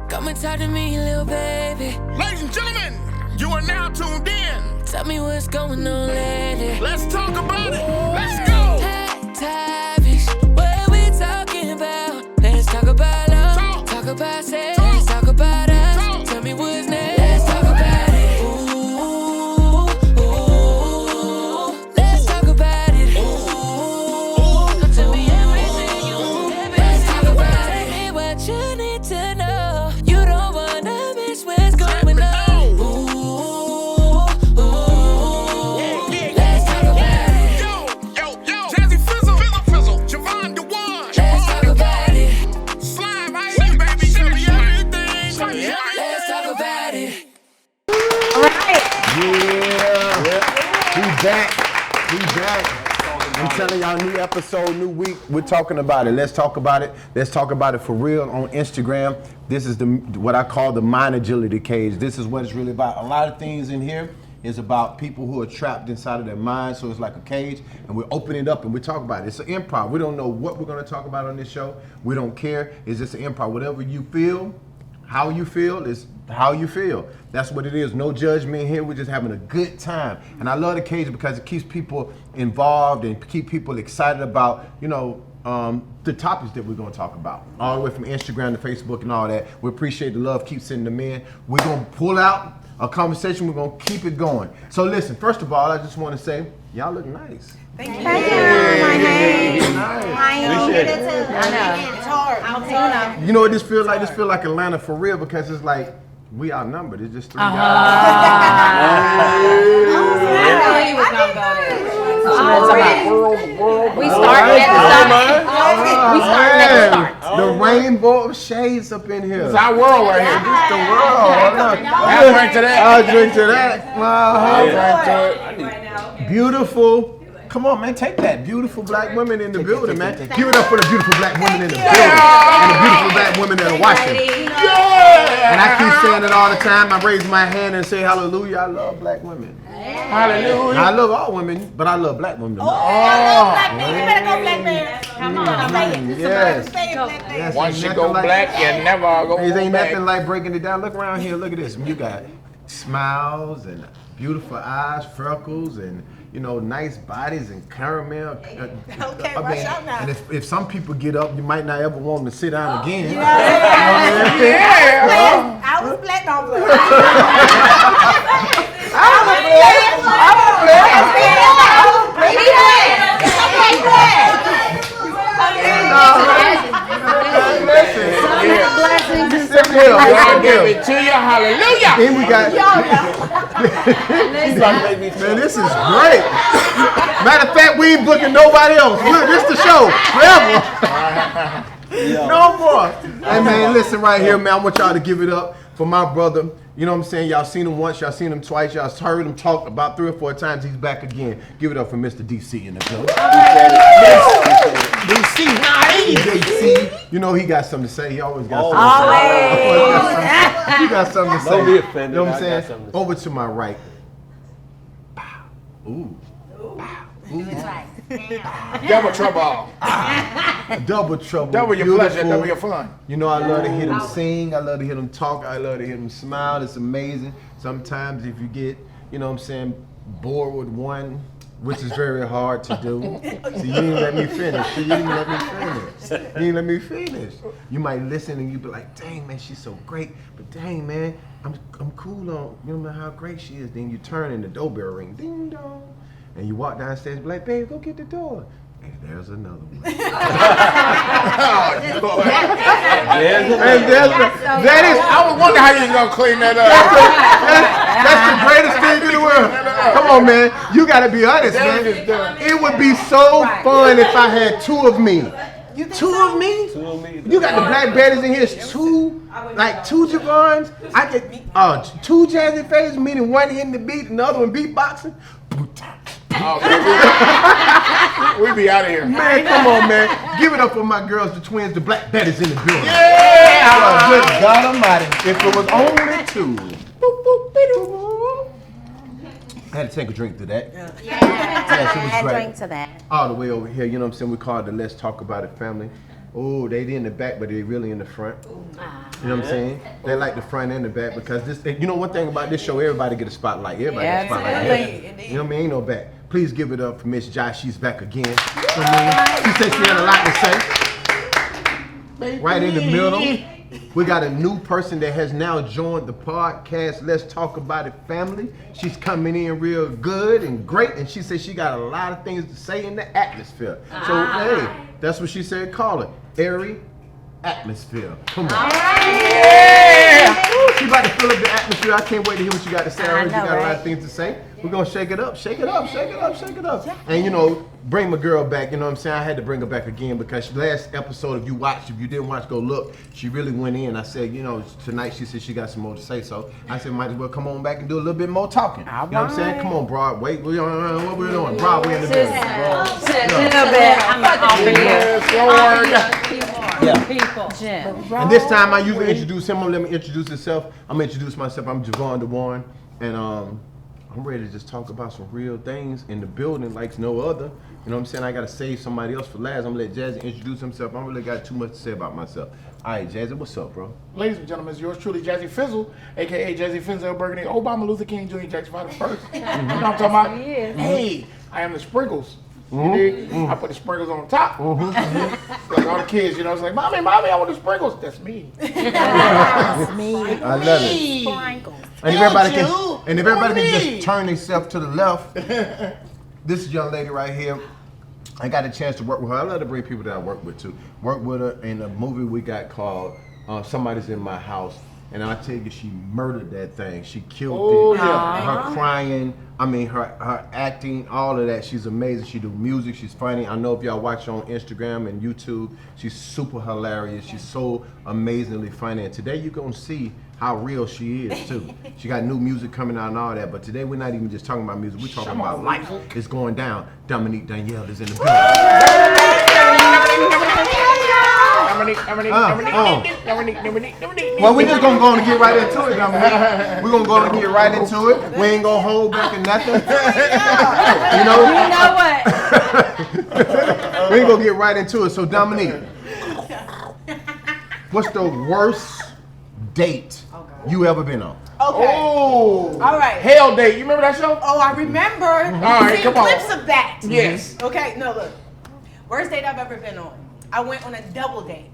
Come and talk to me, little baby. Ladies and gentlemen, you are now tuned in. Tell me what's going on, lady. Let's talk about it. Let's go. Tavish, what we talking about? Let's talk about love. Talk about sex. Let's talk about us. Tell me what's next. Let's talk about it. Ooh, ooh. Let's talk about it. Ooh, tell me everything you want. Let's talk about it. Tell me what you need to know. You don't wanna miss what's going on. Ooh, ooh. Let's talk about it. Yo, Jazze Fizzle, Jevon the one. Let's talk about it. Slime, I hate you, baby. Tell me everything. Tell me everything. Let's talk about it. Yeah. We back. I'm telling y'all, new episode, new week. We're talking about it. Let's talk about it. Let's talk about it for real on Instagram. This is what I call the mind agility cage. This is what it's really about. A lot of things in here is about people who are trapped inside of their mind. So it's like a cage, and we're opening it up and we talk about it. It's an improv. We don't know what we're going to talk about on this show. We don't care. It's just an improv. Whatever you feel, how you feel is how you feel. That's what it is. No judgment here. We're just having a good time. And I love the cage because it keeps people involved and keep people excited about, the topics that we're going to talk about. All the way from Instagram to Facebook and all that. We appreciate the love. Keep sending them in. We're going to pull out a conversation. We're going to keep it going. So listen, first of all, I just want to say, y'all look nice. Thank you. You know what this feels like? This feels like Atlanta for real because it's like we outnumbered. It's just three guys. I knew he was gonna go there. We started at the start. The rainbow of shades up in here. It's our world right here. It's the world. I'll drink to that. I'll drink to that. I'll drink to it. Beautiful. Come on, man, take that. Beautiful black women in the building, man. Give it up for the beautiful black women in the building. And the beautiful black women that are watching. And I keep saying it all the time. I raise my hand and say hallelujah. I love black women. Hallelujah. I love all women, but I love black women. You better go black man. Come on, Yes. Once you go black, you never go It ain't back. nothing like breaking it down. Look around here. Look at this. You got smiles and beautiful eyes, freckles, and nice bodies and caramel. Okay, rush out now. And if some people get up, you might not ever want them to sit down again. I was black on black. God give it to you. Hallelujah. Then we got. Man, this is great. Matter of fact, we ain't booking nobody else. This the show forever. No more. Hey man, listen right here, man. I want y'all to give it up for my brother. You know what I'm saying? Y'all seen him once, y'all seen him twice, y'all heard him talk about 3 or 4 times. He's back again. Give it up for Mr. DC in the building. DC. You know he got something to say. He always got something to say. He got something to say. Don't be offended. You know what I'm I got saying? something to say. Over to my right. Ooh. Double trouble. Double trouble. Double your pleasure, double your fun. You know, I love to hear them sing. I love to hear them talk. I love to hear them smile. It's amazing. Sometimes if you get, bored with one, which is very hard to do. So you didn't let me finish. You might listen and you be like, dang, man, she's so great. But dang, man, I'm cool on, you know how great she is. Then you turn and the doorbell ring, ding dong. And you walk downstairs and be like, babe, go get the door. And there's another one. I was wondering how you gonna clean that up. That's the greatest thing in the world. Come on, man. You gotta be honest, man. It would be so fun if I had 2 of me. 2 of me? You got the black baddies in here. It's 2 Jevons. I could 2 Jazzy Faces, meaning one hitting the beat and the other one beatboxing. We be out of here. Man, come on, man. Give it up for my girls, the twins, the black baddies in the building. Yeah! Good God Almighty. If it was only 2. I had to take a drink to that. Yes, it was great. Drink to that. All the way over here, you know what I'm saying? We call it the Let's Talk About It family. Oh, they in the back, but they really in the front. You know what I'm saying? They like the front and the back because this. You know one thing about this show, everybody get a spotlight. Everybody get a spotlight. Absolutely. You know what I mean? Ain't no back. Please give it up for Miss Jazze. She's back again. You know what I mean? She said she had a lot to say. Right in the middle. We got a new person that has now joined the podcast. Let's Talk About It family. She's coming in real good and great, and she said she got a lot of things to say in the atmosphere. So hey, that's what she said. Call it airy atmosphere. Come on. Yeah. She about to fill up the atmosphere. I can't wait to hear what you got to say. I heard you know, got a lot right? of things to say. We're gonna shake it up, shake it up, shake it up, shake it up. And you know, bring my girl back. You know what I'm saying? I had to bring her back again because last episode, if you didn't watch, go look. She really went in. I said, you know, tonight she said she got some more to say. So I said, might as well come on back and do a little bit more talking. You know what I'm saying? Come on, Broadway. What we're doing? Broadway in the building. And this time I usually introduce him. Let me introduce himself. I'm gonna introduce myself. I'm Jevon the One, and I'm ready to just talk about some real things in the building like no other. You know what I'm saying? I gotta save somebody else for last. I'm gonna let Jazze introduce himself. I don't really got too much to say about myself. All right, Jazze, what's up, bro? Ladies and gentlemen, it's yours truly, Jazzy Fizzle, aka Jazzy Fizzle Burgundy, Obama Luther King Jr. Jackson 1st. You know what I'm talking about? Hey, I am the sprinkles. You dig? I put the sprinkles on top. Like all the kids, you know, it's like, mommy, I want the sprinkles. That's me. That's me. I love it. And if everybody can just turn themselves to the left, this young lady right here, I got a chance to work with her. I love to bring people that I work with too. Work with her in a movie we got called Somebody's in My House. And I tell you, she murdered that thing. She killed it. Her crying, I mean, her acting, all of that. She's amazing. She do music. She's funny. I know if y'all watch her on Instagram and YouTube, she's super hilarious. She's so amazingly funny. And today you're going to see how real she is, too. She got new music coming out and all that. But today we're not even just talking about music. We're talking about life. It's going down. Dominique Danielle is in the building. Well, we're just gonna go and get right into it, Dominique. We're gonna go and get right into it. We ain't gonna hold back or nothing. You know what? We ain't gonna get right into it. So, Dominique, what's the worst date you ever been on? Okay. Oh. All right. Hell Date. You remember that show? Oh, I remember. All right, Seen come on. clips of that. Yes. Okay, no, look. Worst date I've ever been on. I went on a double date.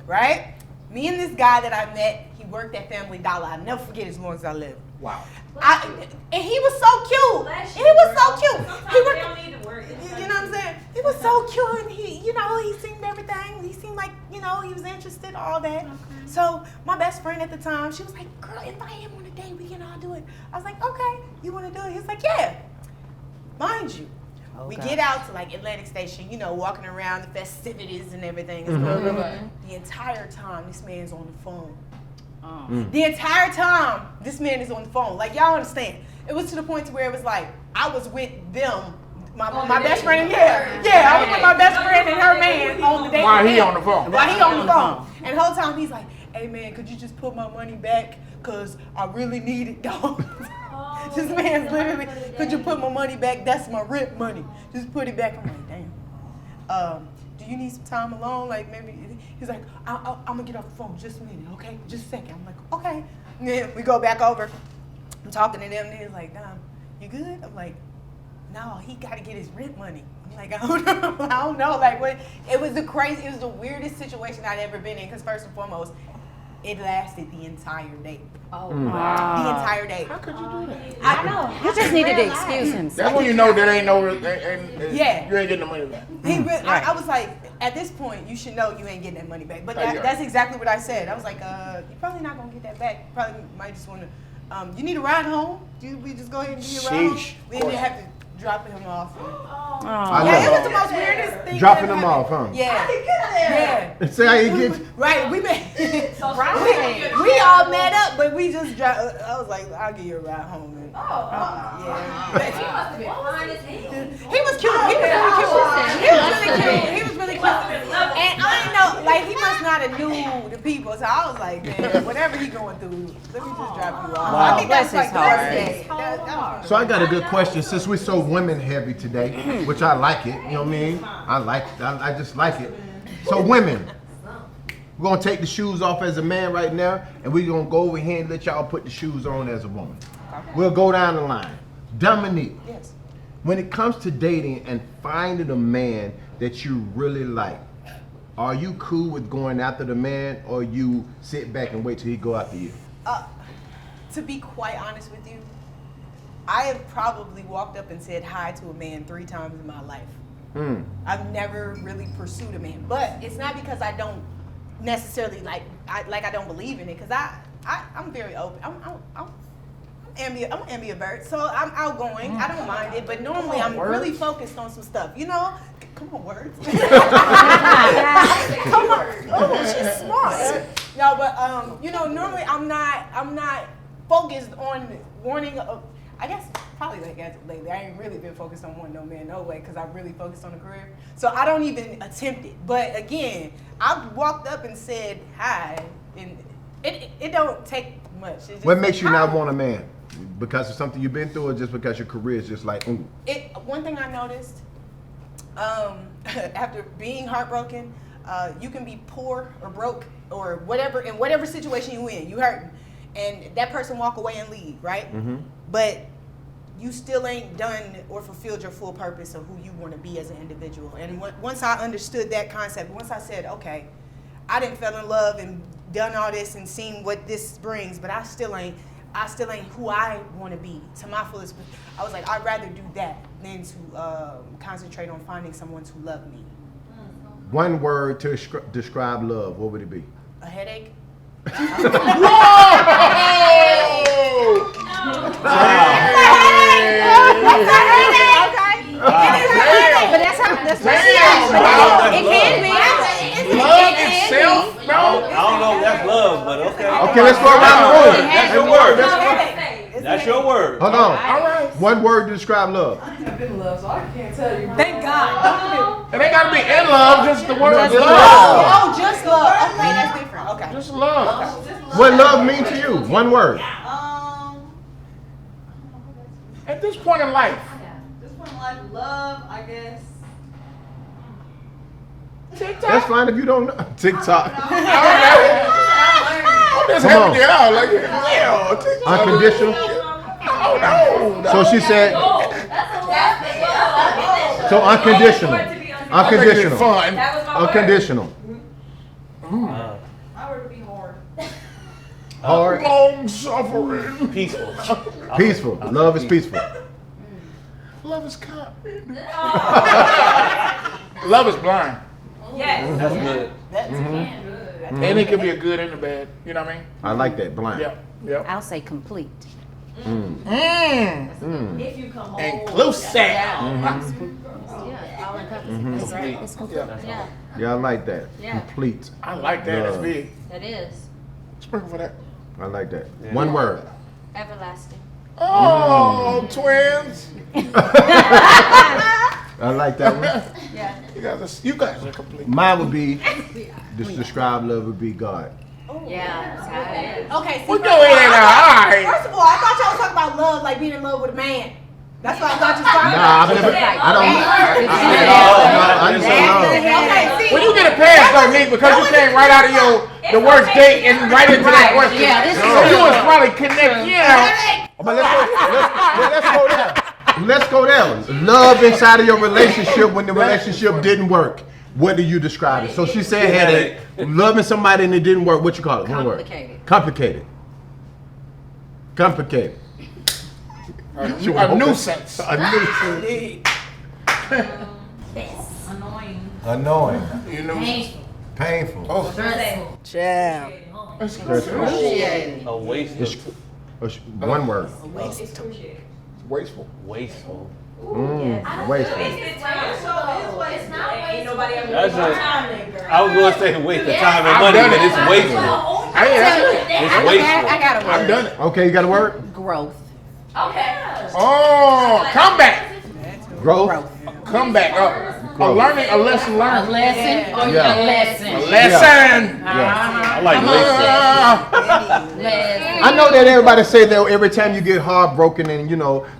Right? Me and this guy that I met, he worked at Family Dollar. I'll never forget as long as I live. Wow. And he was so cute. He was so cute. He worked, you know what I'm saying? He was so cute, and he, you know, he seemed everything. He seemed like, you know, he was interested, all that. Okay. So my best friend at the time, she was like, girl, invite him on a date. We can all do it. I was like, okay, you want to do it? He was like, yeah. Mind you, we get out to like Atlantic Station, you know, walking around the festivities and everything. The entire time, this man's on the phone. The entire time, this man is on the phone. Like, y'all understand. It was to the point to where it was like, I was with them, my best friend, I was with my best friend and her man on the date. While he on the phone. While he on the phone. And the whole time he's like, hey man, could you just put my money back? Cause I really need it, dog. This man's literally, could you put my money back? That's my rent money. Just put it back. I'm like, damn. Do you need some time alone? Like maybe, he's like, I'm gonna get off the phone just a minute, okay? Just a second. I'm like, okay. And then we go back over. I'm talking to them and he's like, Dom, you good? I'm like, no, he gotta get his rent money. I'm like, I don't know. Like what? It was the weirdest situation I'd ever been in. Cause first and foremost, it lasted the entire day. Oh, wow. The entire day. How could you do that? I know. He just needed to excuse himself. That's when you know that ain't no, you Yeah. ain't getting the money back. I was like, at this point, you should know you ain't getting that money back. But that's exactly what I said. I was like, you're probably not gonna get that back. You probably might just wanna, you need a ride home? We just go ahead and do your ride home? We didn't have to drop him off. I Yeah, love it was the most weirdest thing. dropping them off, huh? Yeah. Say how you get. Right, we all met up, but we just dropped. I was like, I'll give you a ride home. Yeah. He was cute. He was really cute. And I didn't know, like, he must not have knew the people, so I was like, man, whatever he going through, let me just drop you off. Wow. I think that's like the Bless worst his day. That was So I got a good question. Since we're so women heavy today, which I like it, you know what I mean? I just like it. So women, we're gonna take the shoes off as a man right now, and we're gonna go over here and let y'all put the shoes on as a woman. We'll go down the line. Dominique, Yes. when it comes to dating and finding a man that you really like, are you cool with going after the man, or you sit back and wait till he go after you? To be quite honest with you, I have probably walked up and said hi to a man 3 times in my life. I've never really pursued a man, but it's not because I don't necessarily I don't believe in it, because I'm very open. I'm ambivert, so I'm outgoing. I don't mind it, but normally I'm really focused on some stuff. You know, come on, words. Come on, oh, she's smart. No, but you know, normally I'm not focused on wanting. I guess probably like as of lately, I ain't really been focused on wanting no man no way, because I really focused on the career. So I don't even attempt it. But again, I've walked up and said hi, and it don't take much. It's just What makes you not hi. want a man? Because of something you've been through, or just because your career is just like, ooh? One thing I noticed, after being heartbroken, you can be poor or broke or whatever, in whatever situation you in, you hurting, and that person walk away and leave, right? But you still ain't done or fulfilled your full purpose of who you want to be as an individual. And once I understood that concept, once I said, okay, I didn't fell in love and done all this and seen what this brings, but I still ain't who I want to be to my fullest. I was like, I'd rather do that than to concentrate on finding someone to love me. One word to describe love, what would it be? A headache? But that's how that's what she is. It can be. Love itself, bro. I don't know if that's love, but okay. Okay, let's go around the room. That's your word. Headache. That's your word. Hold on. All right. One word to describe love. Thank God. It ain't gotta be in love, just the word love. Oh, just love. Okay, that's different. Okay. Just love. What love mean to you? One word. At this point in life, This one like love, I guess. That's fine if you don't know. TikTok. I'm just Come helping on. you out. Like, yeah, TikTok. Unconditional. Oh, no. So she said. So unconditional. Unconditional. Fun. Unconditional. I were to be hard. Hard. Long suffering. Peaceful. Peaceful. Love is peaceful. Love is kind. Love is blind. That's good. And it can be a good and a bad. You know what I mean? I like that. Blind. Yeah. Yeah. I'll say complete. If you come home. Inclusive. Yeah, all encompassing. It's complete. Yeah, Yeah, I like that. Yeah. Complete. I like that. That's Love. big. that is Sprinkle for that. I like that. One word. everlasting. Oh, twins. I like that one. Yeah. You guys are complete. Mine would be, just describe love would be God. Yeah. Okay, see, We're first doing of all, it now. All right. First of all, I thought y'all was talking about love, like being in love with a man. That's what I thought you was talking Nah, I've about. never, I don't, I just say love. Okay, see. When you get a pass though, Nick, because you came right out of the worst date and right into that question. Yeah, this is So you was probably connected, But let's go there. Let's go there. Love inside of your relationship when the relationship didn't work. What do you describe it? So she said headache. Loving somebody and it didn't work. What you call it? One word. Complicated. Complicated. Complicated. A nuisance. A nuisance. Annoying. Annoying. You know. Painful. Oh, Child. A waste. One word. wasteful. Wasteful. Wasteful. That's I was going to say waste of time and money, but it's wasteful. It's wasteful. I got a word. I've done it. Okay, you got a word? Growth. Oh, come back. Growth. Come back up. A learning, a lesson learned. Lesson or Yeah. a lesson? A lesson. Yeah. I like wasteful. Lesson. I know that everybody say that every time you get heartbroken and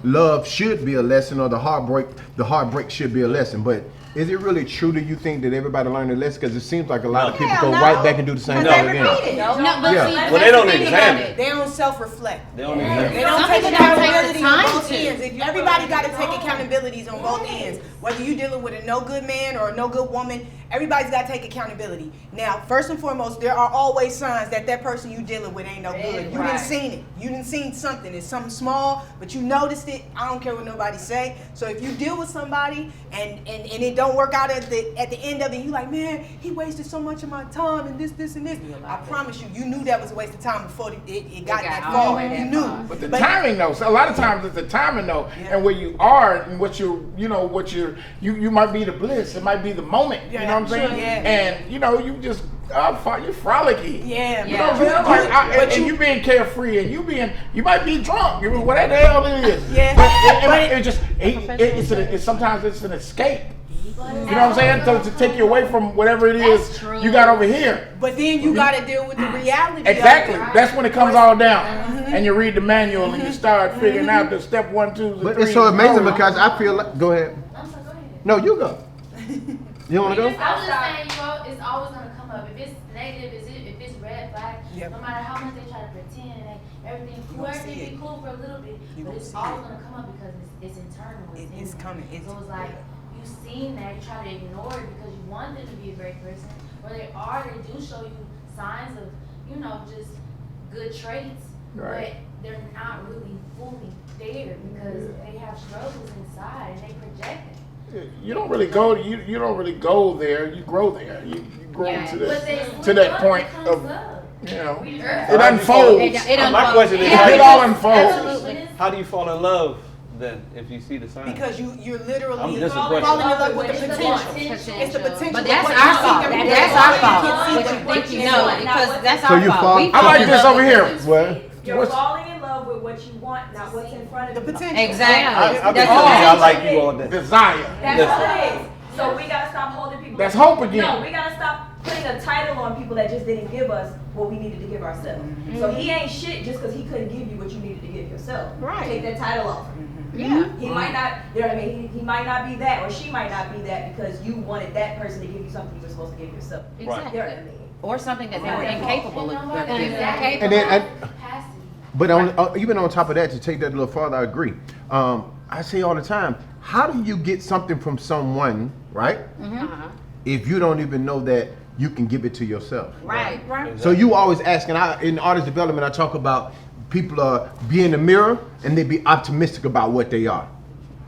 love should be a lesson, or the heartbreak should be a lesson. But Is it really true that you think that everybody learned their lesson? Because it seems like a lot of people Hell go no. right back and do the same Because thing they again. repeat it. No, but Yeah. see, Well, they don't that's the thing examine about it. They don't self-reflect. They don't They examine. don't Some take people don't take the accountability on time both to. ends. If everybody got to take accountabilities on both ends, whether you're dealing with a no good man or a no good woman, everybody's got to take accountability. Now, first and foremost, there are always signs that that person you dealing with ain't no good. You didn't seen it. You didn't seen something. It's something small, but you noticed it. I don't care what nobody say. So if you deal with somebody and it don't work out at the end of it, you like, man, he wasted so much of my time and this and this. I promise you, you knew that was a waste of time before it got that all far. the way You that knew. far. But the timing though, so a lot of times it's the timing though, and where you are and what you might be the bliss, it might be the moment. You know what I'm saying? Sure, yeah. And you just you frolicky. Yeah, You know, and you being carefree, and you might be drunk, whatever the hell it is. Yeah. But sometimes it's an escape. You know what I'm saying? To take you away from whatever it is That's true. you got over here. But then you got to deal with the reality. Exactly. Of it. That's when it comes all down, and you read the manual and you start figuring out the step 1, 2, 3. But it's so amazing because I feel like, go ahead. I'm sorry, go ahead. No, you go. You want to go? I was just saying, it's always gonna come up. If it's negative, if it's red flag, no matter how much they try to pretend, everything be cool for a little bit, but it's always gonna come up because it's internal. It's coming. So it's like you seen that, you try to ignore it because you want them to be a great person, or they do show you signs of, just good traits, Right. but they're not really fully there because they have struggles inside and they project it. You don't really go. You don't really go there. You grow there. You grow to But they that point comes of up. it unfolds. My question is, It all unfolds. Absolutely. how do you fall in love then if you see the signs? Because you're literally I'm just a falling in question. love with the potential. It's the potential. But of that's what our you fault. see them That's do. our You fault. can see What them you think you do. know, because that's So our you fault. fall- We I like this over here. What? You're falling in love with what you want, not what's in front of The you. potential. Exactly. I've been That's telling you I what like you all day. Desire. That's what it is. So we gotta stop holding people. That's hope again. No, we gotta stop putting a title on people that just didn't give us what we needed to give ourselves. So he ain't shit just because he couldn't give you what you needed to give yourself. Right. Take that title off. Yeah. He might not, you know what I mean? He might not be that, or she might not be that because you wanted that person to give you something you were supposed to give yourself. Exactly. You know what I mean? Or something that they were incapable of giving. Exactly. And then, Capacity. but even on top of that, to take that a little farther, I agree. I say all the time, how do you get something from someone, right? If you don't even know that you can give it to yourself. Right. So you always asking, in artist development, I talk about people be in the mirror and they be optimistic about what they are.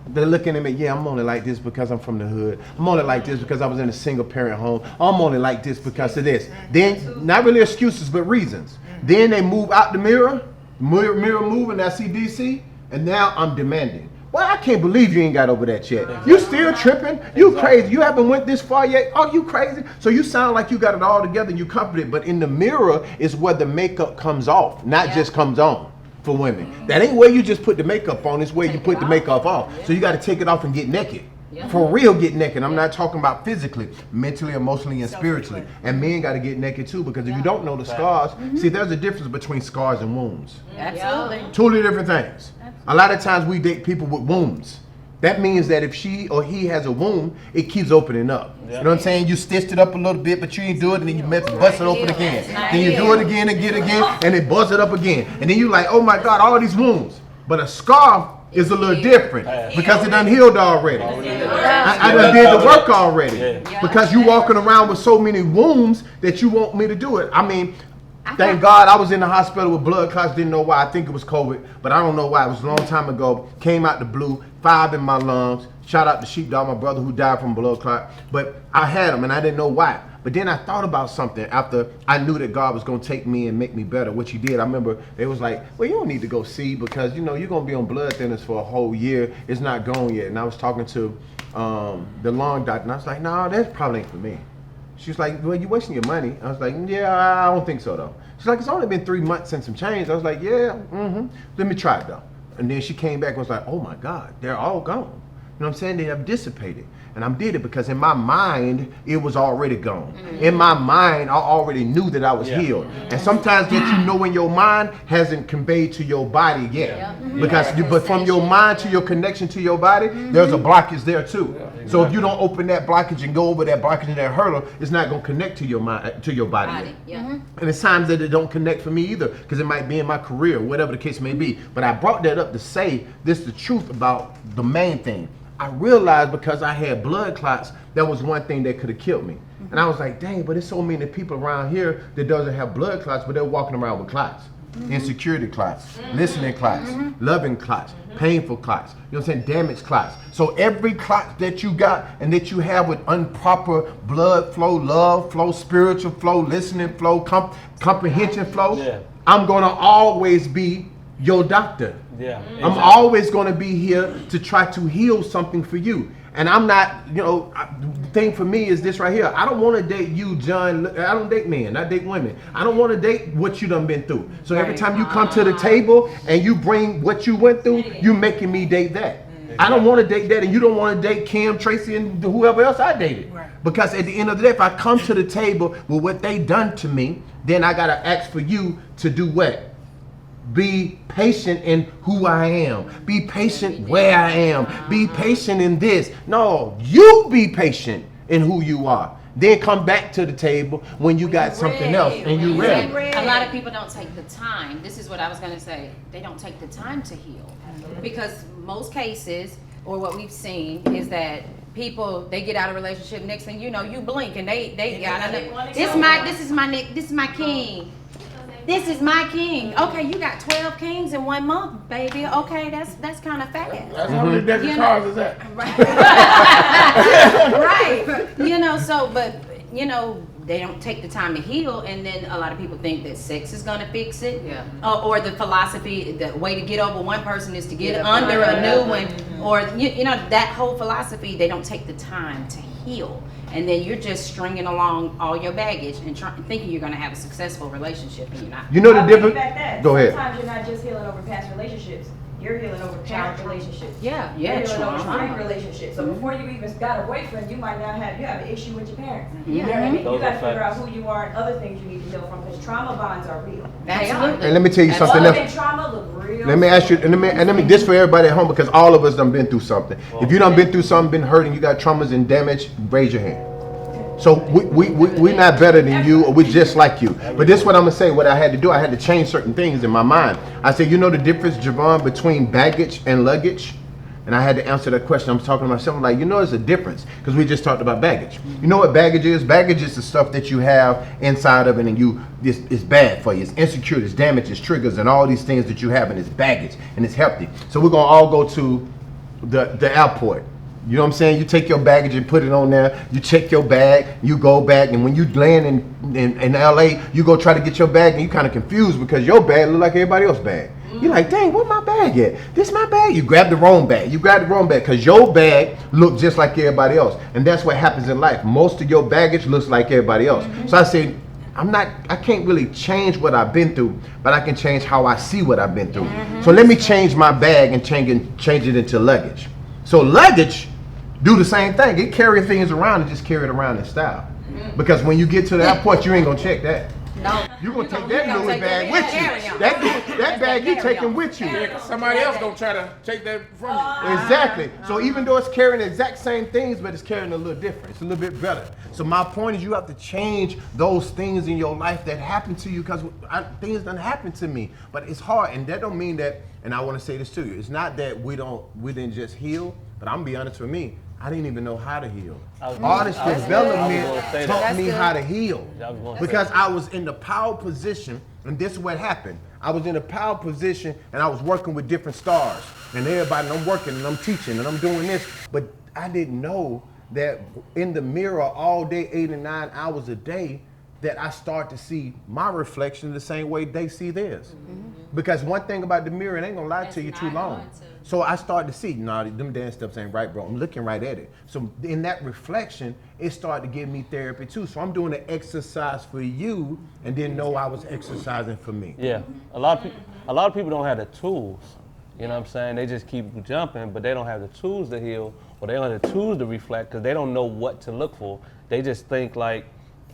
They're looking at me, yeah, I'm only like this because I'm from the hood. I'm only like this because I was in a single parent home. I'm only like this because of this. Then, not really excuses, but reasons. Then they move out the mirror move, and I see DC, and now I'm demanding. Well, I can't believe you ain't got over that yet. You still tripping? You crazy? You haven't went this far yet? Oh, you crazy? So you sound like you got it all together and you confident, but in the mirror is where the makeup comes off, not just comes on for women. That ain't where you just put the makeup on, it's where you put the makeup off. So you got to take it off and get naked. For real, get naked. I'm not talking about physically, mentally, emotionally, and spiritually. And men got to get naked too, because if you don't know the scars, see, there's a difference between scars and wounds. Absolutely. Totally different things. A lot of times we date people with wounds. That means that if she or he has a wound, it keeps opening up. You know what I'm saying? You stitched it up a little bit, but you ain't do it, and then you bust it open again. Then you do it again, and it bust it up again. And then you like, oh my God, all these wounds. But a scar is a little different because it done healed already. I done did the work already. Because you walking around with so many wounds that you want me to do it. I mean, thank God I was in the hospital with blood clots, didn't know why. I think it was COVID, but I don't know why. It was a long time ago. Came out the blue, 5 in my lungs. Shout out to Sheepdog, my brother who died from blood clot. But I had them and I didn't know why. But then I thought about something after I knew that God was going to take me and make me better, which he did. I remember they was like, well, you don't need to go see because, you know, you're going to be on blood thinners for a whole year. It's not gone yet. And I was talking to the lung doctor and I was like, no, that probably ain't for me. She was like, well, you're wasting your money. I was like, yeah, I don't think so, though. She's like, it's only been 3 months and some change. I was like, yeah, let me try it, though. And then she came back and was like, oh, my God, they're all gone. You know what I'm saying? They have dissipated. And I did it because in my mind, it was already gone. In my mind, I already knew that I was healed. And sometimes that you know in your mind hasn't conveyed to your body yet. Because but from your mind to your connection to your body, there's a blockage there too. So if you don't open that blockage and go over that blockage and that hurdle, it's not going to connect to your mind, to your body. And it's times that it don't connect for me either, because it might be in my career, whatever the case may be. But I brought that up to say this is the truth about the main thing. I realized because I had blood clots, that was one thing that could have killed me. And I was like, dang, but there's so many people around here that doesn't have blood clots, but they're walking around with clots. Insecurity clots, listening clots, loving clots, painful clots, you know what I'm saying, damaged clots. So every clot that you got and that you have with improper blood flow, love flow, spiritual flow, listening flow, comprehension flow, I'm gonna always be your doctor. I'm always gonna be here to try to heal something for you. And I'm not, you know, the thing for me is this right here. I don't want to date you, John. I don't date men. I date women. I don't want to date what you done been through. So every time you come to the table and you bring what you went through, you making me date that. I don't want to date that, and you don't want to date Kim, Tracy, and whoever else I dated. Because at the end of the day, if I come to the table with what they done to me, then I got to ask for you to do what? Be patient in who I am. Be patient where I am. Be patient in this. No, you be patient in who you are. Then come back to the table when you got something else and you ready. A lot of people don't take the time. This is what I was going to say. They don't take the time to heal. Because most cases, or what we've seen, is that people, they get out of a relationship, next thing you know, you blink and they got this is my king. This is my king. Okay, you got 12 kings in 1 month, baby. Okay, that's kind of fast. That's how many deck of cards is that? Right. You know, so, but, you know, they don't take the time to heal, and then a lot of people think that sex is gonna fix it. Or the philosophy, the way to get over one person is to get under a new one. Or, you know, that whole philosophy, they don't take the time to heal. And then you're just stringing along all your baggage and thinking you're going to have a successful relationship, and you're not. You know the difference? Go ahead. Sometimes you're not just healing over past relationships. You're healing over child relationships. Yeah, You're healing over trauma. friend relationships. So before you even got a boyfriend, you might not have an issue with your parents. You know what I mean? You got to figure out who you are and other things you need to heal from, because trauma bonds are real. Absolutely. And let me tell you something else. And trauma look real. Let me ask you, and let me this for everybody at home, because all of us done been through something. If you done been through something, been hurt, and you got traumas and damage, raise your hand. So we're not better than you, or we're just like you. But this is what I'm gonna say. What I had to do, I had to change certain things in my mind. I said, you know the difference, Jevon, between baggage and luggage? And I had to answer that question. I'm talking to myself, I'm like, you know, there's a difference, because we just talked about baggage. You know what baggage is? Baggage is the stuff that you have inside of it, and it's bad for you. It's insecure, it's damage, it's triggers, and all these things that you have, and it's baggage, and it's healthy. So we're gonna all go to the airport. You know what I'm saying? You take your baggage and put it on there. You check your bag, you go back, and when you land in LA, you go try to get your bag, and you kind of confused because your bag look like everybody else's bag. You're like, dang, where's my bag at? This my bag? You grab the wrong bag. You grab the wrong bag because your bag looked just like everybody else. And that's what happens in life. Most of your baggage looks like everybody else. So I said, I can't really change what I've been through, but I can change how I see what I've been through. So let me change my bag and change it into luggage. So luggage do the same thing. It carry things around and just carry it around in style. Because when you get to the airport, you ain't gonna check that. No. You're gonna take that little bag with you. That bag you taking with you. Yeah, 'cause somebody else gonna try to take that from you. Exactly. So even though it's carrying the exact same things, but it's carrying a little different. It's a little bit better. So my point is, you have to change those things in your life that happen to you, because things done happen to me. But it's hard, and that don't mean that. And I want to say this to you. It's not that we didn't just heal, but I'm gonna be honest with me. I didn't even know how to heal. Artist development taught me how to heal. Because I was in the power position, and this is what happened. I was in a power position, and I was working with different stars. And everybody, and I'm working, and I'm teaching, and I'm doing this. But I didn't know that in the mirror all day, 8 and 9 hours a day, that I start to see my reflection the same way they see theirs. Because one thing about the mirror, it ain't gonna lie to you too long. So I started to see, nah, them dance steps ain't right, bro. I'm looking right at it. So in that reflection, it started to give me therapy too. So I'm doing an exercise for you, and didn't know I was exercising for me. Yeah, a lot of people don't have the tools. You know what I'm saying? They just keep jumping, but they don't have the tools to heal, or they don't have the tools to reflect, because they don't know what to look for. They just think like,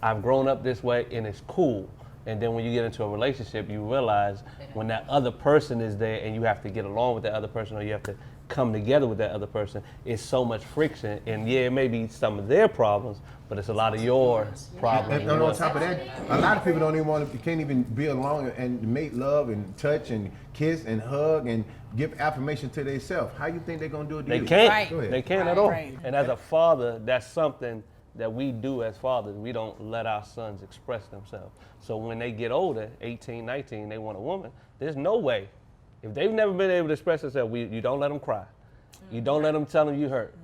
I've grown up this way and it's cool. And then when you get into a relationship, you realize when that other person is there and you have to get along with that other person, or you have to come together with that other person, it's so much friction. And yeah, it may be some of their problems, but it's a lot of your problems. And on top of that, a lot of people don't even want to, can't even be alone and make love and touch and kiss and hug and give affirmation to themselves. How you think they're going to do it to They you? can't. Right. Go ahead. They can't at all. Right. And as a father, that's something that we do as fathers. We don't let our sons express themselves. So when they get older, 18, 19, they want a woman, there's no way. If they've never been able to express themselves, you don't let them cry. You don't let them tell them you hurt.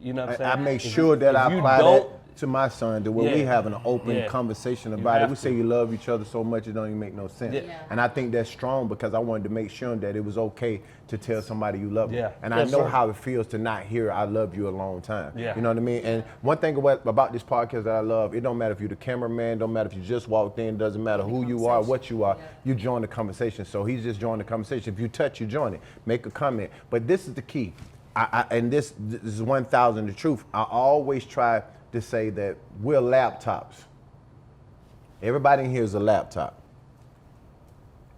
You know what I'm saying? I make sure that I apply that to my son, to where we having an open conversation about it. We say you love each other so much it don't even make no sense. And I think that's strong because I wanted to make sure that it was okay to tell somebody you love them. And I know how it feels to not hear I love you a long time. You know what I mean? And one thing about this podcast that I love, it don't matter if you're the cameraman, don't matter if you just walked in, doesn't matter who you are, what you are, you join the conversation. So he's just joining the conversation. If you touch, you join it. Make a comment. But this is the key. And this is 1,000 the truth. I always try to say that we're laptops. Everybody in here is a laptop.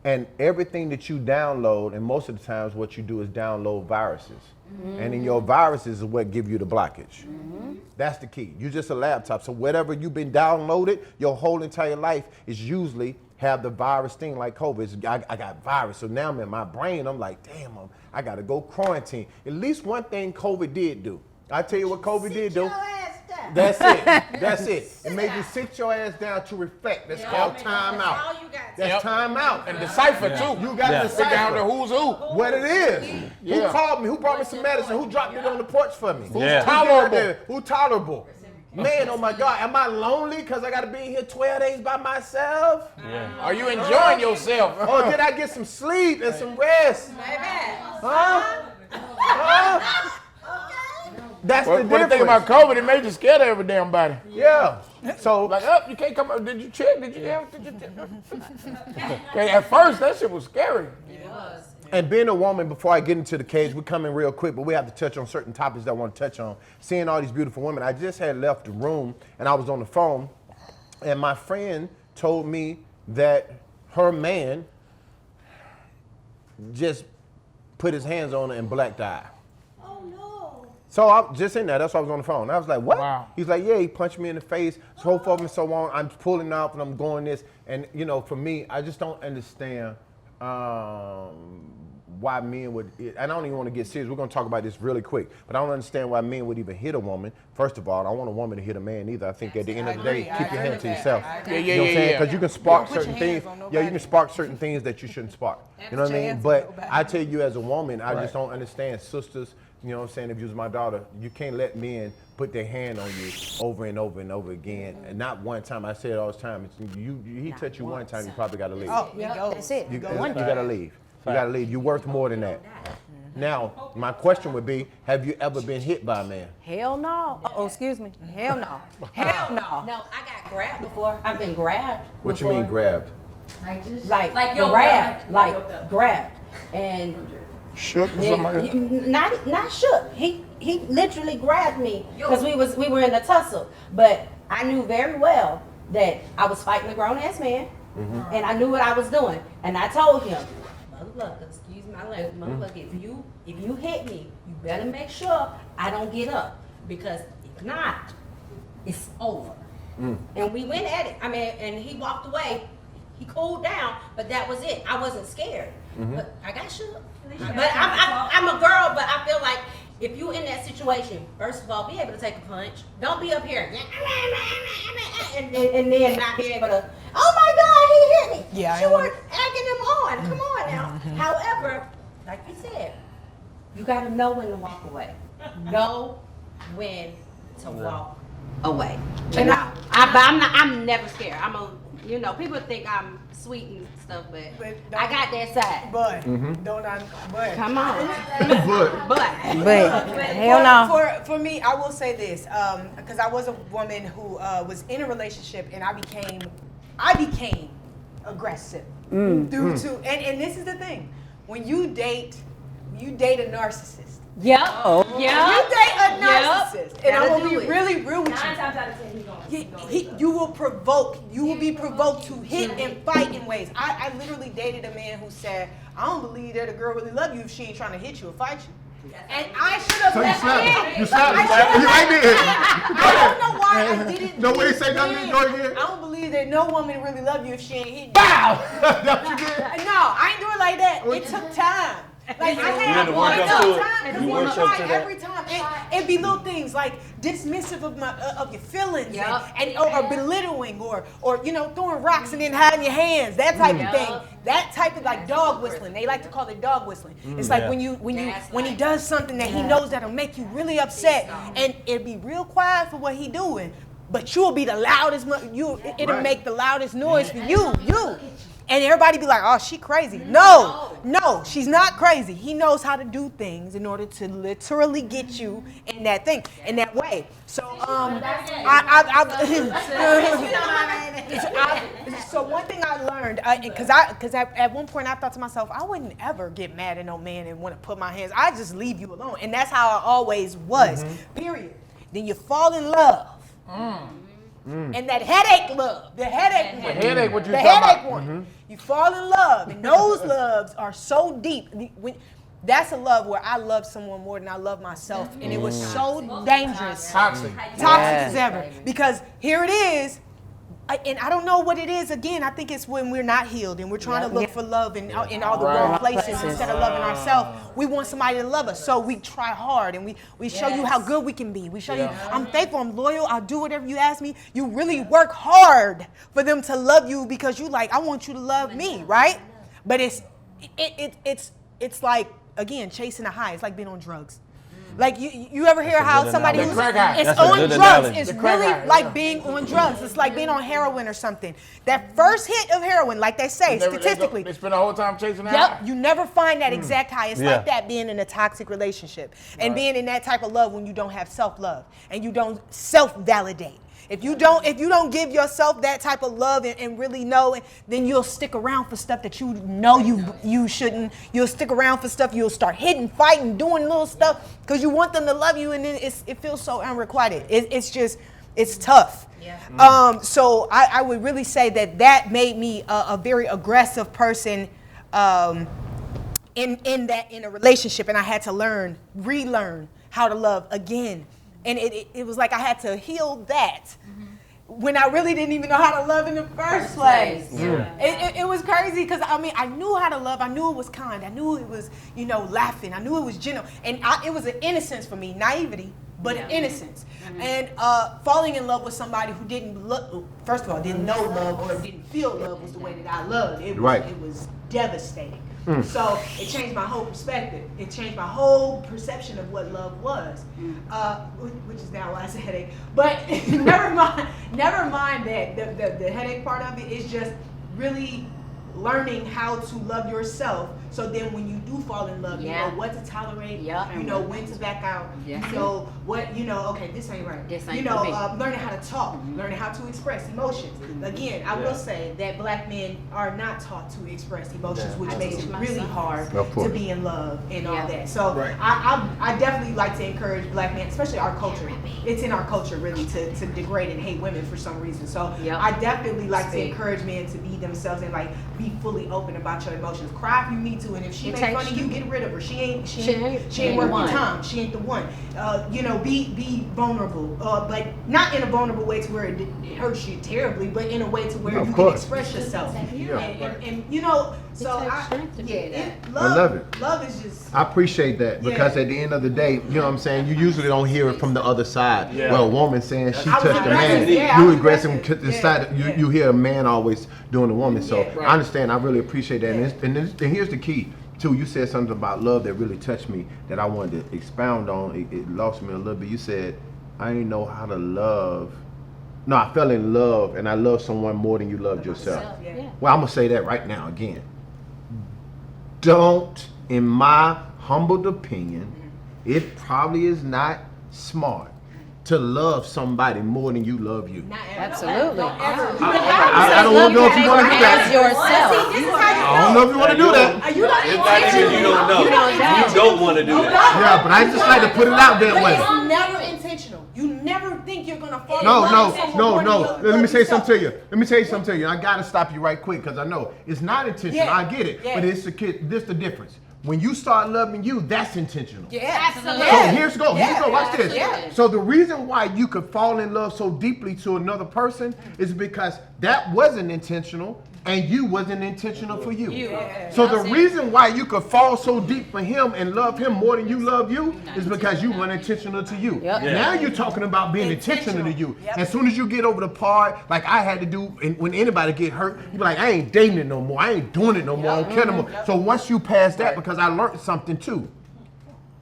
And everything that you download, and most of the times what you do is download viruses. And in your viruses is what give you the blockage. That's the key. You're just a laptop. So whatever you've been downloaded, your whole entire life is usually have the virus thing like COVID. I got virus. So now I'm in my brain, I'm like, damn, I got to go quarantine. At least one thing COVID did do. I tell you what COVID did do. That's it. That's it. It made you sit your ass down to reflect. That's called time out. That's time out. And decipher too. You got to Figure out the who's who. what it is. Who called me? Who brought me some medicine? Who dropped it on the porch for me? Who's tolerable? Who tolerable? Man, oh my God, am I lonely because I got to be here 12 days by myself? Are you enjoying yourself? Or did I get some sleep and some rest? Huh? That's the But the difference. thing about COVID, it made you scared of every damn body. Yeah. So Like, you can't come up. Did you check? Did you have? At first, that shit was scary. And being a woman, before I get into the cage, we're coming real quick, but we have to touch on certain topics that I want to touch on. Seeing all these beautiful women, I just had left the room and I was on the phone, and my friend told me that her man just put his hands on her and blacked eye. Oh no. So I'm just in there, that's why I was on the phone. I was like, what? Wow. He's like, yeah, he punched me in the face, so forth and so on. I'm pulling off and I'm going this. And you know, for me, I just don't understand why men would, and I don't even want to get serious, we're going to talk about this really quick, but I don't understand why men would even hit a woman. First of all, I don't want a woman to hit a man either. I think at the end of the day, keep your hand to yourself. You know what I'm saying? Because you can spark certain things. Yeah, you can spark certain things that you shouldn't spark. You know what I mean? But I tell you as a woman, I just don't understand sisters. You know what I'm saying? If you was my daughter, you can't let men put their hand on you over and over and over again. And not one time. I say it all the time. It's, he touch you one time, you probably got to leave. Oh, that's it. You got to leave. You got to leave. You're worth more than that. Now, my question would be, have you ever been hit by a man? Hell no. Oh, excuse me. Hell no. Hell no. No, I got grabbed before. I've been grabbed. What you mean grabbed? Like your grabbed. Like grabbed. And Shook or something like that? not shook. He literally grabbed me because we were in a tussle. But I knew very well that I was fighting a grown ass man, and I knew what I was doing. And I told him, motherfucker, excuse my language, motherfucker, if you hit me, you better make sure I don't get up, because if not, it's over. And we went at it. I mean, and he walked away. He cooled down, but that was it. I wasn't scared, but I got shook. But I'm a girl, but I feel like if you're in that situation, first of all, be able to take a punch. Don't be up here and then not be able to, oh my God, he hit me. Yeah, you weren't acting him on. Come on now. However, like you said, you got to know when to walk away. Know when to walk away. And I'm never scared. People think I'm sweet and stuff, but I got that side. But Come on. But hell no. For me, I will say this, because I was a woman who was in a relationship, and I became aggressive due to, and this is the thing, when you date a narcissist. Yep. You date a narcissist, and I'm gonna be really real with 9 you. times out of 10, he's going. You will be provoked to hit and fight in ways. I literally dated a man who said, I don't believe that a girl really love you if she ain't trying to hit you or fight you. And I should have So you left slapped it. him. You slapped him. I should have You right there. I don't know why I didn't. Nobody do it say nothing. then. Go again. I don't believe that no woman really love you if she ain't hit you. Bow. That's what you did. No, I ain't do it like that. It took time. Like I had had to work up to it. because You we worked up try to that. every time. It'd be little things like dismissive of your feelings Yup. or belittling or throwing rocks and then hiding your hands, that type of thing. That type of like dog whistling. They like to call it dog whistling. It's like when he does something that he knows that'll make you really upset, and it'd be real quiet for what he doing, but you'll be the loudest. It'll make the loudest noise for you. And everybody be like, oh, she crazy. No, she's not crazy. He knows how to do things in order to literally get you in that thing, in that way. So, so one thing I learned, because at one point I thought to myself, I wouldn't ever get mad at no man and want to put my hands. I just leave you alone, and that's how I always was. Period. Then you fall in love. And that headache love, the headache one. The headache, what you the talking headache about? one. You fall in love, and those loves are so deep. That's a love where I love someone more than I love myself, and it was so dangerous, Toxic. as ever. Because here it is, and I don't know what it is. Again, I think it's when we're not healed and we're trying to look for love in all the wrong places instead of loving ourselves. We want somebody to love us, so we try hard and we show you how good we can be. We show you I'm faithful, I'm loyal, I'll do whatever you ask me. You really work hard for them to love you because you like, I want you to love me, right? But it's like, again, chasing a high. It's like being on drugs. Like you ever hear how somebody who's crack high. it's That's a on good drugs analogy. is The crack really high, like being on drugs. It's like being on heroin or something. That first hit of heroin, like they say, statistically, They spend the whole time chasing that. yep, you never find that exact high. It's Yeah. like that being in a toxic relationship and being in that type of love when you don't have self-love and you don't self-validate. If you don't give yourself that type of love and really know, then you'll stick around for stuff that you know you shouldn't. You'll stick around for stuff. You'll start hitting, fighting, doing little stuff because you want them to love you, and then it feels so unrequited. It's tough. Yeah. So I would really say that made me a very aggressive person in a relationship, and I had to relearn how to love again. And it was like I had to heal that when I really didn't even know how to love in the first place. Yeah. It was crazy because I knew how to love. I knew it was kind. I knew it was laughing. I knew it was gentle, and it was an innocence for me, naivety, but an innocence. And falling in love with somebody who didn't first of all, didn't know love or didn't feel love was the way that I loved. It was devastating. So it changed my whole perspective. It changed my whole perception of what love was, which is now why it's a headache. But never mind that the headache part of it is just really learning how to love yourself. So then when you do fall in love, you know what to tolerate, you know when to back out, you know what, okay, this ain't right. This ain't learning how to talk, learning how to express emotions. Again, I will say that black men are not taught to express emotions, which makes it really hard to be in love and all that. So I definitely like to encourage black men, especially our culture. It's in our culture really to degrade and hate women for some reason. So I definitely like to encourage men to be themselves and like be fully open about your emotions. Cry if you need to, and if she makes fun of you, get rid of her. She ain't worth your time. She ain't the one. Be vulnerable, but not in a vulnerable way to where it hurts you terribly, but in a way to where you can express yourself. So I love it. Love is just. I appreciate that because at the end of the day, you know what I'm saying. You usually don't hear it from the other side. Yeah. Well, a woman saying she touched a man, you aggressive to the side. You hear a man always doing the woman. So I understand. I really appreciate that. And here's the key. Too, you said something about love that really touched me that I wanted to expound on. It lost me a little bit. You said, I didn't know how to love. No, I fell in love and I love someone more than you loved yourself. Well, I'm going to say that right now again. Don't, in my humbled opinion, it probably is not smart to love somebody more than you love you. Absolutely. I don't know if you want to do that. I don't know if you want to do that. It's not even you don't know. You don't want to do that. Yeah, but I just like to put it out that way. It's never intentional. You never think you're gonna fall in love with someone. No. Let me say something to you. I gotta stop you right quick because I know it's not intentional. I get it, but this the difference. When you start loving you, that's intentional. Yeah, absolutely. So here's go, watch this. Yeah. So the reason why you could fall in love so deeply to another person is because that wasn't intentional and you wasn't intentional for you. So the reason why you could fall so deep for him and love him more than you love you is because you weren't intentional to you. Now you're talking about being intentional to you. As soon as you get over the part, like I had to do, and when anybody get hurt, you be like, I ain't dating it no more. I ain't doing it no more. I don't care no more. So once you pass that, because I learned something too.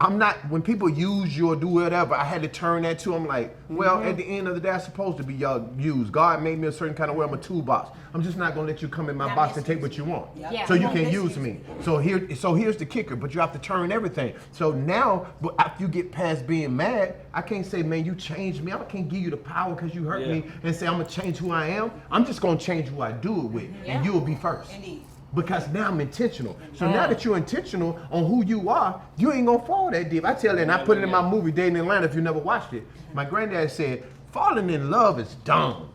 I'm not, when people use you or do whatever, I had to turn that to, I'm like, well, at the end of the day, I'm supposed to be used. God made me a certain kind of way. I'm a toolbox. I'm just not going to let you come in my box and take what you want. So you can use me. So here's the kicker, but you have to turn everything. So now, after you get past being mad, I can't say, man, you changed me. I can't give you the power because you hurt me and say, I'm going to change who I am. I'm just going to change who I do it with, and you will be first. Indeed. Because now I'm intentional. So now that you're intentional on who you are, you ain't gonna fall that deep. I tell you, and I put it in my movie, Dating in Atlanta, if you never watched it. My granddad said, falling in love is dumb.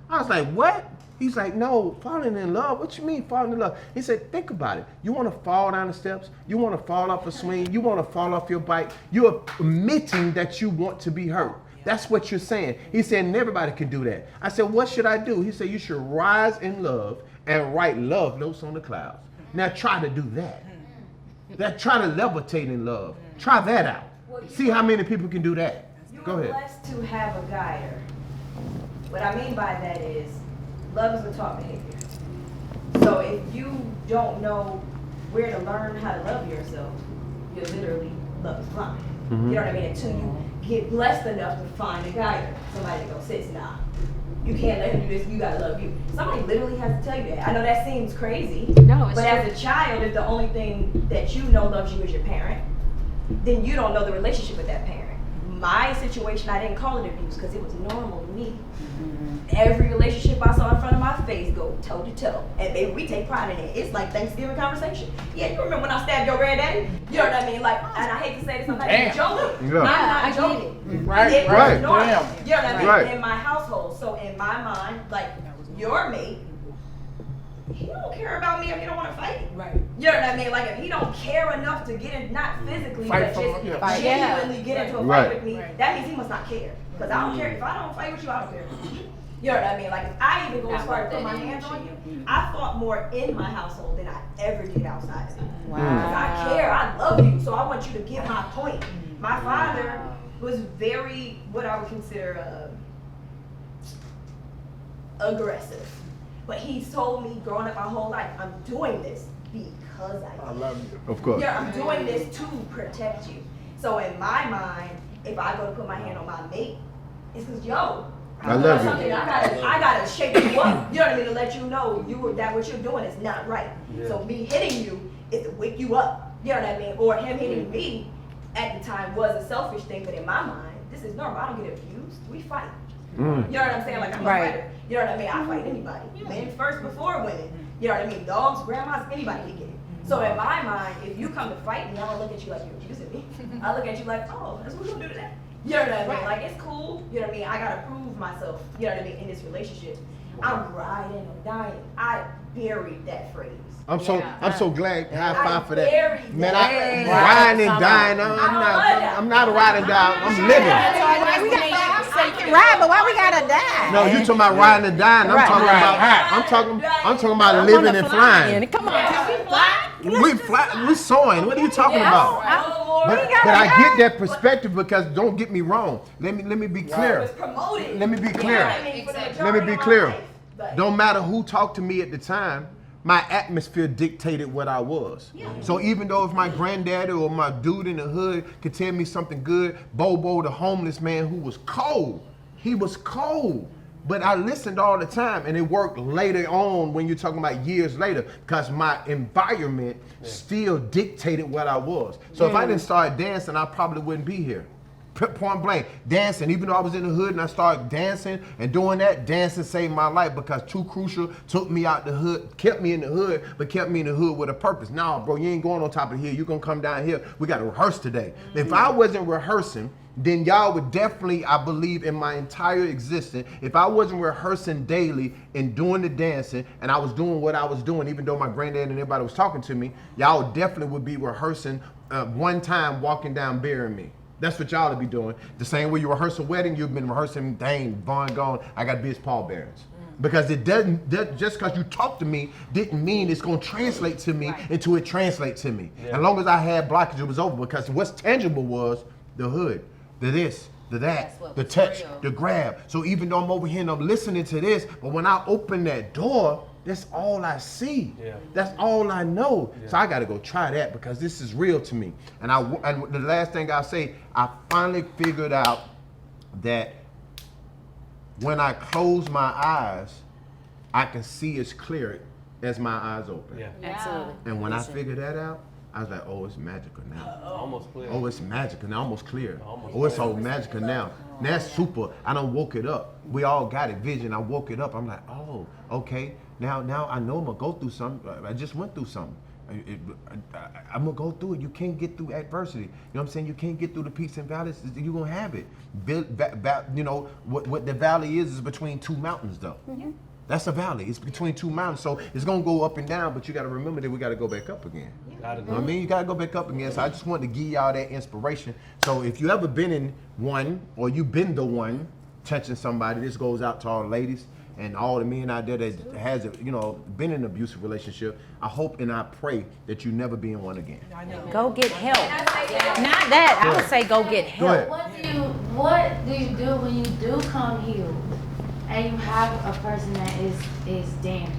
I was like, what? He's like, no, falling in love? What you mean falling in love? He said, think about it. You wanna fall down the steps? You wanna fall off a swing? You wanna fall off your bike? You're admitting that you want to be hurt. That's what you're saying. He said, and everybody can do that. I said, what should I do? He said, you should rise in love and write love notes on the clouds. Now try to do that. Try to levitate in love. Try that out. See how many people can do that. Go ahead. You're blessed to have a guider. What I mean by that is, love is a taught behavior. So if you don't know where to learn how to love yourself, you're literally love is blind. You know what I mean? Until you get blessed enough to find a guider. Somebody that goes, sis, nah. You can't let him do this, you gotta love you. Somebody literally has to tell you that. I know that seems crazy, but as a child, if the only thing that you know loves you is your parent, then you don't know the relationship with that parent. My situation, I didn't call it abuse because it was normal to me. Every relationship I saw in front of my face go toe to toe. And baby, we take pride in it. It's like Thanksgiving conversation. Yeah, you remember when I stabbed your granddaddy? You know what I mean? Like, and I hate to say this, I'm not even joking. Yeah. I'm not joking. Right, It was right, normal. damn. You know what I mean? Right. In my household. So in my mind, like, your mate, he don't care about me if he don't want to fight. Right. You know what I mean? Like if he don't care enough to get in, not physically, Fight but for- just yeah. genuinely get into a Right. fight with me, that means he must not care. Because I don't care. If I don't fight with you, I don't care. You know what I mean? Like if I even go as far as put my hands on you, I fought more in my household than I ever did outside of it. Because I care, I love you, so I want you to get my point. My father was very, what I would consider aggressive. But he's told me growing up my whole life, I'm doing this because I love you. Of course. Yeah, I'm doing this to protect you. So in my mind, if I go to put my hand on my mate, it's because I love you. I gotta shake you up. You know what I mean? To let you know that what you're doing is not right. So me hitting you is to wake you up. You know what I mean? Or him hitting me at the time was a selfish thing, but in my mind, this is normal. I don't get abused. We fight. You know what I'm saying? Like I'm a fighter. You know what I mean? I fight anybody. Men first before women. You know what I mean? Dogs, grandmas, anybody can get it. So in my mind, if you come to fight me, I don't look at you like you're accusing me. I look at you like, oh, that's what we're gonna do today. You know what I mean? Like it's cool. You know what I mean? I gotta prove myself. You know what I mean? In this relationship, I'm riding or dying. I buried that phrase. I'm so glad. High five for that. buried Man, that. I riding and dying. I'm not a riding and dying. I'm living. I can ride, but why we gotta die? No, you talking about riding and dying. I'm talking about living and flying. Come on. We soaring. What are you talking about? But I get that perspective because don't get me wrong. Let me be clear. Let me be clear. Let me be clear. Don't matter who talked to me at the time. My atmosphere dictated what I was. So even though if my granddaddy or my dude in the hood could tell me something good, Bobo, the homeless man who was cold, he was cold. But I listened all the time, and it worked later on when you're talking about years later, because my environment still dictated what I was. So if I didn't start dancing, I probably wouldn't be here. Point blank, dancing, even though I was in the hood and I started dancing and doing that, dancing saved my life because Too Crucial took me out the hood, kept me in the hood, but kept me in the hood with a purpose. Nah, bro, you ain't going on top of the hill, you're gonna come down here, we gotta rehearse today. If I wasn't rehearsing then y'all would definitely, I believe, in my entire existence, if I wasn't rehearsing daily and doing the dancing, and I was doing what I was doing, even though my granddad and everybody was talking to me, y'all definitely would be rehearsing one time walking down burying me. That's what y'all would be doing. The same way you rehearse a wedding, you've been rehearsing, dang, Vaughn gone, I got to be his pallbearers. Because it doesn't, just because you talk to me didn't mean it's going to translate to me until it translates to me. As long as I had blockage, it was over. Because what's tangible was the hood, the this, the that, the touch, the grab. So even though I'm over here and I'm listening to this, but when I open that door, that's all I see. That's all I know. So I got to go try that because this is real to me. And the last thing I'll say, I finally figured out that when I close my eyes, I can see as clear as my eyes open. Absolutely. And when I figured that out, I was like, oh, it's magical now. Almost clear. Oh, it's magical now, almost clear. Oh, it's all magical now. That's super. I done woke it up. We all got it, vision. I woke it up. I'm like, oh, okay. Now I know I'm gonna go through something. I just went through something. I'm gonna go through it. You can't get through adversity. You know what I'm saying? You can't get through the peaks and valleys. You're gonna have it. You know what the valley is between two mountains, though. That's a valley. It's between two mountains, so it's gonna go up and down. But you got to remember that we got to go back up again. You know what I mean? You got to go back up again. So I just wanted to give y'all that inspiration. So if you ever been in one, or you been the one touching somebody, this goes out to all the ladies and all the men out there that has, been in an abusive relationship. I hope and I pray that you never be in one again. Go get help. Not that. I would say go get help. What do you do when you do come healed and you have a person that is damaged?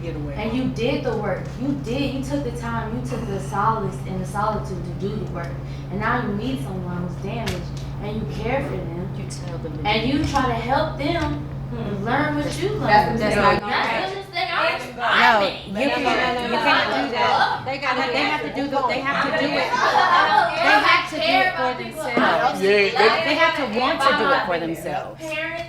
Get away. And you did the work. You took the time, you took the solace and the solitude to do the work. And now you meet someone who's damaged and you care for them. You tell them. And you try to help them learn what you learned. That's not gonna happen. No, you can't do that. They have to do it. They have to do it for themselves. They have to want to do it for themselves. Parents.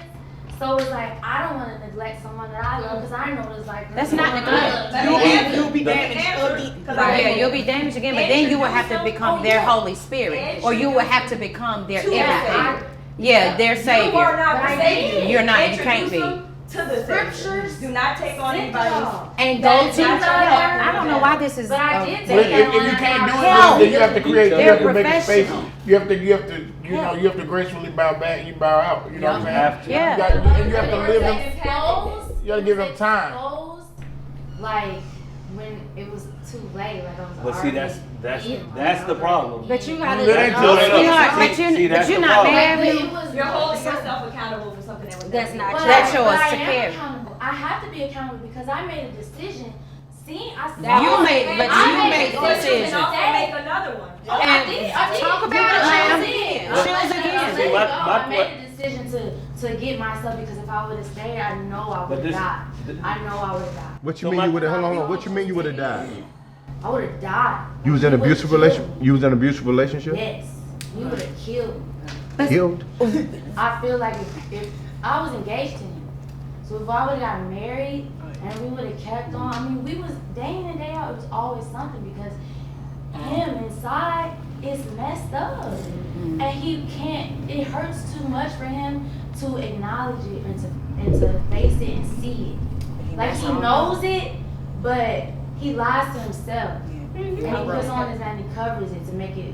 So it's like, I don't want to neglect someone that I love because I know it's like. That's not neglect. You'll be damaged again. Yeah, you'll be damaged again, but then you will have to become their Holy Spirit, or you will have to become their everything. Yeah, their Savior. You are not the Savior. You're not. You can't be. To the scriptures, do not take on anybody's. And go to help. I don't know why this is. But I did If take you can't do it, Help. then you have to create. You They're have to make a space. professional. You have to gracefully bow back. You bow out. You know what I'm saying? Have to. Yeah. You have to live them. You gotta give them time. Like when it was too late, like I was. But see, that's the problem. But you gotta. That ain't too late. Sweetheart, See, but that's you're the not problem. married. You're holding yourself accountable for something that was That's not But That's yours I to am carry. accountable. I have to be accountable because I made a decision. See, You made the decision. And also make another one. I did. Talk about it, ma'am. Choose again. See, I made a decision to get myself because if I would have stayed, I know I would have died. I know I would have died. What you mean you would have? Hold on. What you mean you would have died? I would have died. You was in an abusive relationship. You was in an abusive relationship. Yes, you would have killed me. Killed. I feel like if I was engaged to him, so if I would have got married and we would have kept on, I mean, we was day in and day out, it was always something because him inside is messed up. And he can't, it hurts too much for him to acknowledge it and to face it and see it. Like he knows it, but he lies to himself. And he puts on his and he covers it to make it,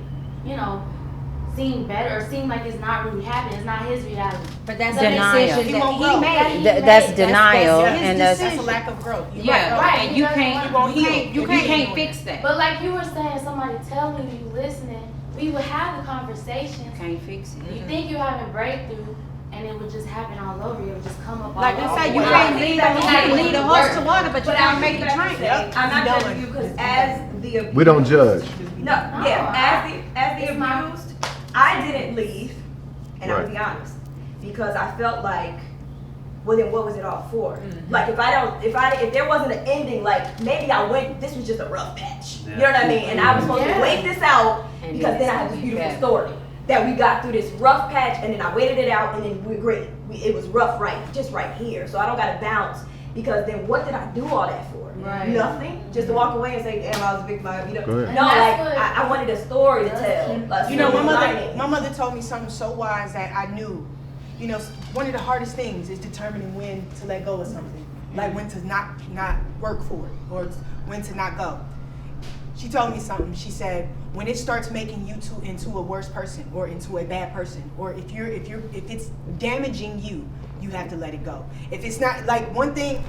seem better or seem like it's not really happening. It's not his reality. But that's Denial. decision He that won't he grow. made. That's That's denial, His and that's that's a lack of growth. yeah. Right. And you can't. You can't fix that. But like you were saying, somebody telling you, listening, we would have the conversation. Can't fix it. You think you're having breakthrough, and it would just happen all over you. It would just come up all Like over I say, you you. can't lead a horse to water, but you But can't I make the train. I'm not judging you because as the abused, We don't judge. No, yeah, as the It's my- abused, I didn't leave, and I'm Right. gonna be honest, because I felt like, well then what was it all for? Like if there wasn't an ending, like maybe this was just a rough patch. You know what I mean? And I was supposed to wait this out because then I had this beautiful story that we got through this rough patch, and then I waited it out, and then we're great. It was rough just right here, so I don't gotta bounce because then what did I do all that for? nothing, just to walk away and say, damn, I was a victim. You know, Go ahead. no, like I wanted a story to tell. You know, my mother told me something so wise that I knew. You know, one of the hardest things is determining when to let go of something, like when to not work for it or when to not go. She told me something. She said, when it starts making you into a worse person or into a bad person, or if it's damaging you, you have to let it go. If it's not, like, one thing,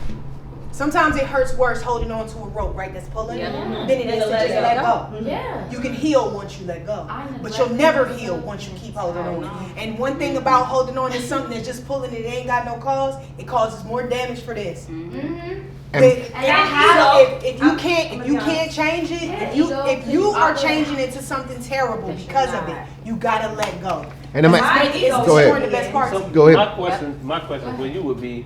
sometimes it hurts worse holding on to a rope, right, that's pulling, than it is to just let go. Yeah. You can heal once you let go, I but you'll never heal once you keep holding on. And one thing about holding on to something that's just pulling it ain't got no cause, it causes more damage for this. If you can't change it, if you are changing it to something terrible because of it, you gotta let go. And I'm It's go destroying ahead. the best parts. So Go ahead. my question for you would be,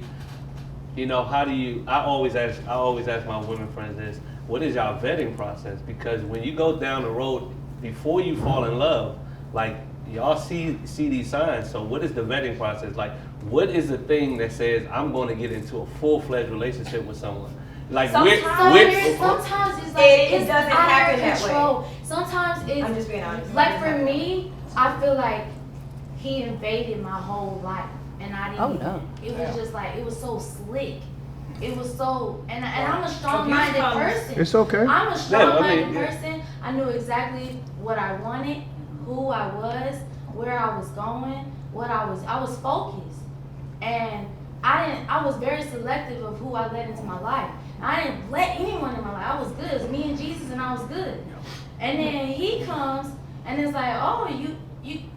you know, how do you? I always ask my women friends this: what is y'all vetting process? Because when you go down the road, before you fall in love, like y'all see these signs. So what is the vetting process? Like, what is the thing that says I'm going to get into a full-fledged relationship with someone? Like, Sometimes it's like it doesn't happen that control. Sometimes it's, I'm just being honest. Like for me, I feel like he invaded my whole life, and I didn't. Oh, no. It was just like, it was so slick. It was so, and I'm a strong-minded person. It's okay. I'm a strong-minded person. I knew exactly what I wanted, who I was, where I was going, I was focused, and I was very selective of who I let into my life. I didn't let anyone in my life. I was good. It was me and Jesus, and I was good. And then he comes, and it's like, oh,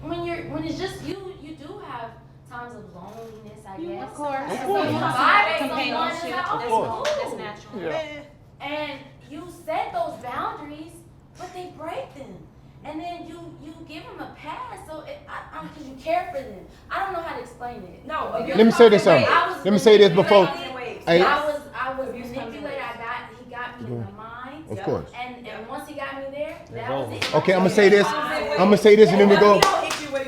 when it's just you, you do have times of loneliness, I guess. Of course. And so you vibe with someone, and it's like, oh, course. that's cool. That's natural. And you set those boundaries, but they break them. And then you give them a pass, so because you care for them. I don't know how to explain it. No, Let me say this something. Let me say this before. Hey, I was manipulated. He got me in the mind. of course. And once he got me there, that was it. Okay, I'm gonna say this. And then we go.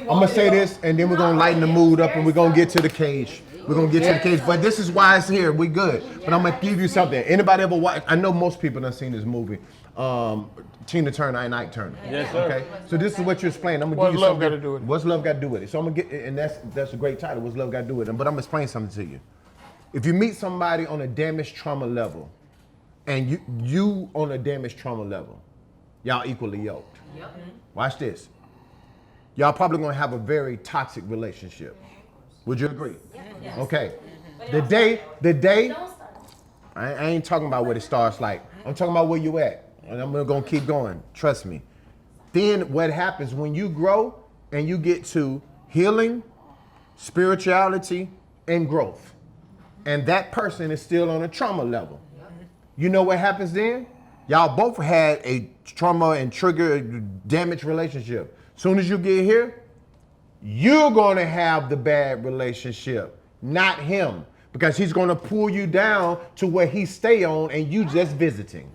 I'm gonna say this, and then we're gonna lighten the mood up, and we're gonna get to the cage. We're gonna get to the cage, but this is why it's here. We good. But I'm gonna give you something. Anybody ever watch? I know most people done seen this movie. Tina Turner and Ike Turner. Yes, sir. Okay, so this is what you're explaining. I'm gonna What's give you love something. got to do with it? What's love got to do with it? So I'm gonna get, and that's a great title. What's love got to do with it? But I'm gonna explain something to you. If you meet somebody on a damaged trauma level, and you on a damaged trauma level, y'all equally yoked. Yep. Watch this. Y'all probably gonna have a very toxic relationship. Would you agree? Yes. Okay. The day. I ain't talking about what it starts like. I'm talking about where you at. And I'm gonna keep going. Trust me. Then what happens when you grow and you get to healing, spirituality, and growth, and that person is still on a trauma level. You know what happens then? Y'all both had a trauma and trigger damaged relationship. Soon as you get here, you're gonna have the bad relationship, not him, because he's gonna pull you down to where he stay on and you just visiting.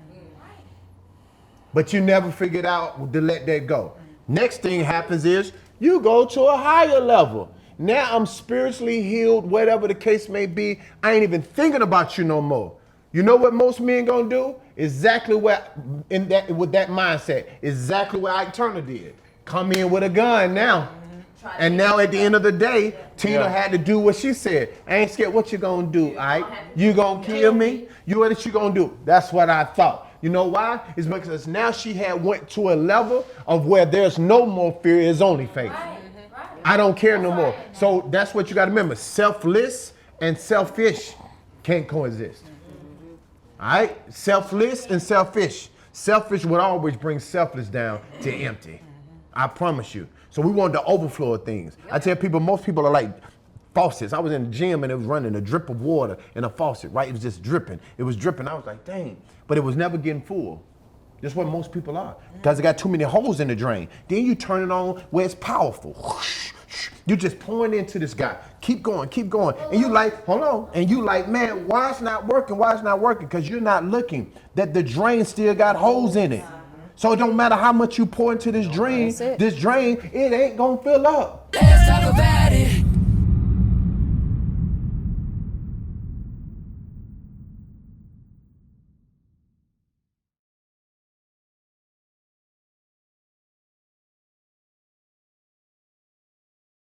But you never figured out to let that go. Next thing happens is you go to a higher level. Now I'm spiritually healed, whatever the case may be. I ain't even thinking about you no more. You know what most men gonna do? Exactly what with that mindset. Exactly what Ike Turner did. Come in with a gun now. And now at the end of the day, Tina had to do what she said. I ain't scared. What you gonna do, Ike? You gonna kill me? What you gonna do? That's what I thought. You know why? It's because now she had went to a level of where there's no more fear, is only faith. I don't care no more. So that's what you got to remember. Selfless and selfish can't coexist. All right? Selfless and selfish. Selfish would always bring selfless down to empty. I promise you. So we want the overflow of things. I tell people, most people are like faucets. I was in the gym and it was running a drip of water in a faucet, right? It was just dripping. It was dripping. I was like, dang. But it was never getting full. That's what most people are. Because it got too many holes in the drain. Then you turn it on where it's powerful. You just pouring into this guy. Keep going, keep going. And you like, hold on. And you like, man, why it's not working? Why it's not working? Because you're not looking that the drain still got holes in it. So it don't matter how much you pour into this drain, it ain't gonna fill up. Let's talk